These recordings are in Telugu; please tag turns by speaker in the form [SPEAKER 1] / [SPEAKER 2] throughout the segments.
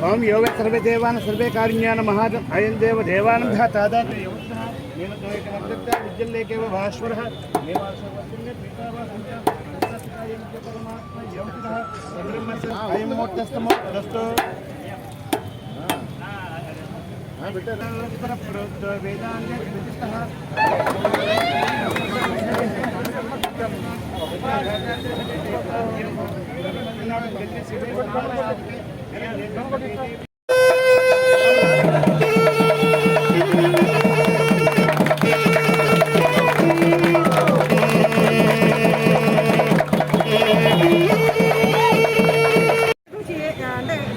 [SPEAKER 1] ओम योग सर्वे देवान सर्वे कारुण्यान महाजन अयं देव देवानंद तादात विद्यल्लेके भास्वरः अयं मोक्षस्तमो दस्तो वेदांते प्रतिष्ठः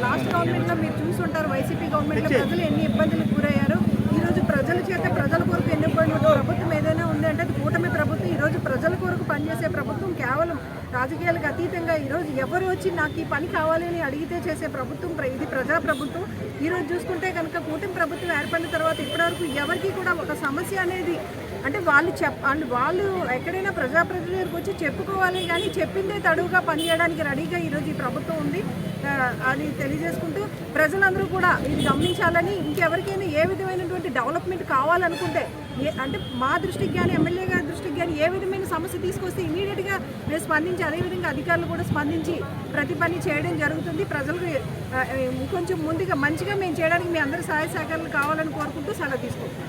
[SPEAKER 2] లాస్ట్ గవర్నమెంట్లో మీరు చూసుంటారు వైసీపీ గవర్నమెంట్లో ప్రజలు ఎన్ని ఇబ్బందులకు గురయ్యారు. ఈరోజు ప్రజల చేత ప్రజల కొరకు ఎన్నుకోబడిన ప్రభుత్వం ఏదైనా ఉంది అంటే అది కూటమి ప్రభుత్వం. ఈరోజు ప్రజల కొరకు పనిచేసే ప్రభుత్వం, కేవలం రాజకీయాలకు అతీతంగా ఈరోజు ఎవరు వచ్చి నాకు ఈ పని కావాలని అడిగితే చేసే ప్రభుత్వం ఇది ప్రజాప్రభుత్వం. ఈరోజు చూసుకుంటే కనుక కూటమి ప్రభుత్వం ఏర్పడిన తర్వాత ఇప్పటివరకు ఎవరికి కూడా ఒక సమస్య అనేది అంటే వాళ్ళు ఎక్కడైనా ప్రజాప్రతినిధుల దగ్గరికి వచ్చి చెప్పుకోవాలి, కానీ చెప్పిందే తడువుగా పనిచేయడానికి రెడీగా ఈరోజు ఈ ప్రభుత్వం ఉంది అని తెలియజేసుకుంటూ ప్రజలందరూ కూడా ఇది గమనించాలని, ఇంకెవరికైనా ఏ విధమైనటువంటి డెవలప్మెంట్ కావాలనుకుంటే అంటే మా దృష్టికి కానీ ఎమ్మెల్యే గారి దృష్టికి కానీ ఏ విధమైన సమస్య తీసుకొస్తే ఇమీడియట్గా మేము స్పందించి అదేవిధంగా అధికారులు కూడా స్పందించి ప్రతి పని చేయడం జరుగుతుంది. ప్రజలకు కొంచెం ముందుగా మంచిగా మేము చేయడానికి మీ అందరి సహాయ సహకారాలు కావాలని కోరుకుంటూ సెలవు తీసుకుంటాం.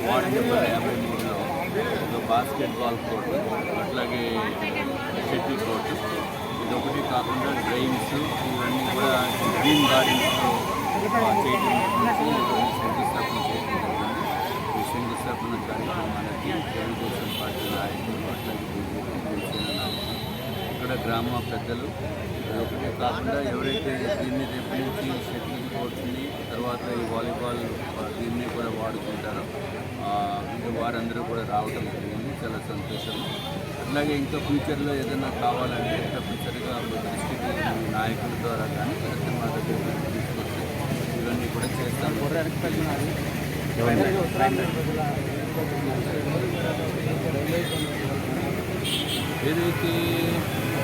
[SPEAKER 3] వార్డు నెంబర్ 53లో బాస్కెట్బాల్ కోర్టు, అట్లాగే షటిల్ కోర్టు, ఇదొకటి కాకుండా డ్రైన్స్ ఇవన్నీ కూడా గ్రీన్ గార్డెన్స్లో చేయడం శంకుస్థాపన చేయడం జరిగింది. ఈ శంకుస్థాపన కార్యక్రమానికి తెలుగుదేశం పార్టీ నాయకులు, అట్లాగే ఇక్కడ గ్రామ పెద్దలు, ఒకటే కాకుండా ఎవరైతే దీన్ని రేపు నుంచి షటిల్ కోర్ట్ని తర్వాత ఈ వాలీబాల్ దీన్ని కూడా వాడుకుంటారో ఇంకా వారందరూ కూడా రావడం జరిగింది. చాలా సంతోషం. అలాగే ఇంకా ఫ్యూచర్లో ఏదైనా కావాలంటే తప్పనిసరిగా డిస్ట్రిక్ట్ నాయకుల ద్వారా కానీ లేకపోతే మా దగ్గర తీసుకొచ్చి ఇవన్నీ కూడా చేస్తాము. ఏదైతే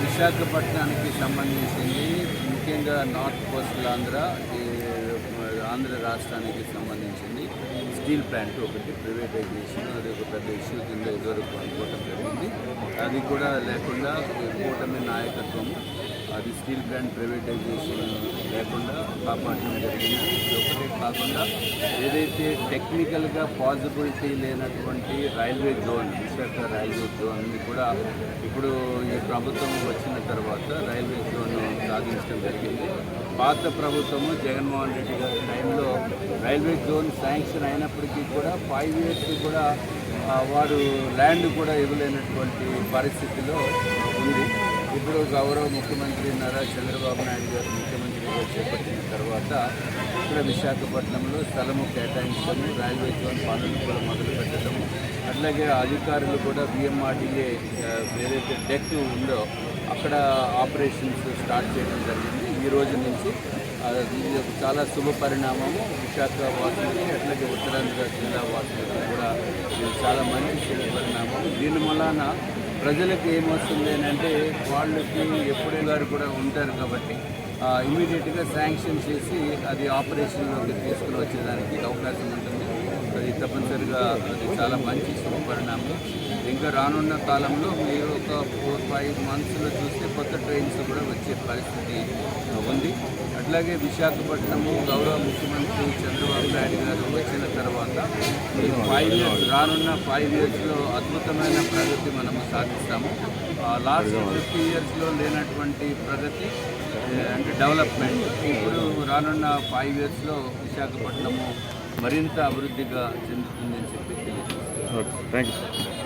[SPEAKER 3] విశాఖపట్నానికి సంబంధించింది, ముఖ్యంగా నార్త్ కోస్టల్ ఆంధ్ర రాష్ట్రానికి సంబంధించింది స్టీల్ ప్లాంట్ ఒకటి ప్రైవేటైజేషన్, అది ఒక పెద్ద ఇష్యూ కింద ఇదివరకు అనుకోవటం జరిగింది. అది కూడా లేకుండా కూటమి నాయకత్వం అది స్టీల్ ప్లాంట్ ప్రైవేటైజేషన్ లేకుండా కాపాడటం జరిగింది. ఒకటే కాకుండా ఏదైతే టెక్నికల్గా పాసిబిలిటీ లేనటువంటి రైల్వే జోన్, విశాఖ రైల్వే జోన్ని కూడా ఇప్పుడు ఈ ప్రభుత్వం వచ్చిన తర్వాత రైల్వే జోన్ సాధించడం జరిగింది. పాత ప్రభుత్వము జగన్మోహన్ రెడ్డి గారి టైంలో రైల్వే జోన్ శాంక్షన్ అయినప్పటికీ కూడా 5 years కూడా వారు ల్యాండ్ కూడా ఇవ్వలేనటువంటి పరిస్థితిలో ఉంది. ఇప్పుడు గౌరవ ముఖ్యమంత్రి నారా చంద్రబాబు నాయుడు గారు ముఖ్యమంత్రిగా చేపట్టిన తర్వాత ఇక్కడ విశాఖపట్నంలో స్థలము కేటాయించడము, రైల్వే జోన్ పనులు కూడా మొదలుపెట్టడము, అట్లాగే అధికారులు కూడా బిఎంఆర్డీఏ ఏదైతే డెక్ ఉందో అక్కడ ఆపరేషన్స్ స్టార్ట్ చేయడం జరిగింది. ఈ రోజు నుంచి ఇది చాలా శుభ పరిణామము విశాఖ వాసులకి, అట్లాగే ఉత్తరాంధ్ర జిల్లా వాసులకి కూడా ఇది చాలా మంచి శుభ పరిణామం. దీని వలన ప్రజలకు ఏమొస్తుంది అంటే వాళ్ళకి ఎప్పుడే గారు కూడా ఉంటారు కాబట్టి ఇమీడియట్గా శాంక్షన్ చేసి అది ఆపరేషన్లోకి తీసుకుని వచ్చేదానికి అవకాశం ఉంటుంది. అది తప్పనిసరిగా అది చాలా మంచి శుభ పరిణామం. ఇంకా రానున్న కాలంలో మీరు ఒక 4-5 monthsలో చూస్తే కొత్త ట్రైన్స్ కూడా వచ్చే పరిస్థితి ఉంది. అట్లాగే విశాఖపట్నము గౌరవ ముఖ్యమంత్రి చంద్రబాబు నాయుడు గారు వచ్చిన తర్వాత ఈ 5 years రానున్న 5 yearsలో అద్భుతమైన ప్రగతి మనము సాధిస్తాము. లాస్ట్ 50 yearsలో లేనటువంటి ప్రగతి అంటే డెవలప్మెంట్ ఇప్పుడు రానున్న 5 yearsలో విశాఖపట్నము మరింత అభివృద్ధిగా చెందుతుందని చెప్పి తెలియజేస్తాను.
[SPEAKER 1] Thank you.